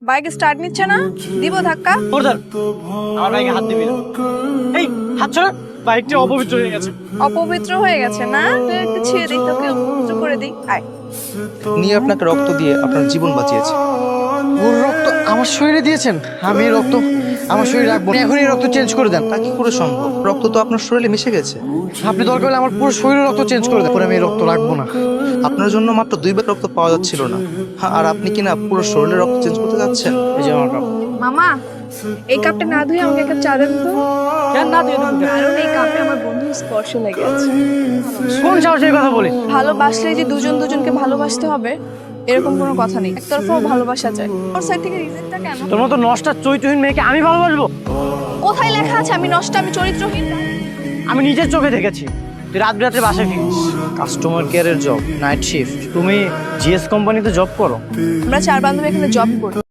Bike start নিচ্ছে না, দিব ধাক্কা। ওরদার আমার বাইকে হাত দিবি না। এই হাত ছড়া, বাইকটা অপবিত্র হয়ে গেছে। অপবিত্র হয়ে গেছে না? তুই একটু ছিঁড়ে দিই, তোকে পবিত্র করে দিই। আয়। নিয়ে আপনাকে রক্ত দিয়ে আপনার জীবন বাঁচিয়েছে। ওর রক্ত আমার শরীরে দিয়েছেন, আমি এই রক্ত আমার শরীরে রাখবো না। এখন এই রক্ত চেঞ্জ করে দেন। তা কি করে সম্ভব? রক্ত তো আপনার শরীরে মিশে গেছে। আপনি দরকার হলে আমার পুরো শরীরের রক্ত চেঞ্জ করে দেন, পরে আমি এই রক্ত রাখবো না। আপনার জন্য মাত্র 2 ব্যাগ রক্ত পাওয়া যাচ্ছিল না, আর আপনি কিনা পুরো শরীরের রক্ত চেঞ্জ করতে যাচ্ছেন। এই যে আমার কাপ। মামা, এই কাপটা না ধুয়ে আমাকে একটা চা দেন তো। কেন না দিয়ে দেবো? কারণ এই কাপে আমার বন্ধুর স্পর্শ লেগে আছে। কোন সাহসের কথা বলি? ভালোবাসলে যে দুজন দুজনকে ভালোবাসতে হবে এরকম কোনো কথা নেই। একতরফাও ভালোবাসা যায়। ওর সাইড থেকে রিজেক্টটা কেন? তোর মতো নষ্টা চরিত্রহীন মেয়েকে আমি ভালোবাসবো? কোথায় লেখা আছে আমি নষ্ট, আমি চরিত্রহীন? আমি নিজের চোখে দেখেছি তুই রাত বিরাতে বাসায় ফিরিস। কাস্টমার কেয়ারের জব, নাইট শিফট। তুমি জিএস কোম্পানিতে জব করো? আমরা 4 বান্ধবী এখানে জব করি।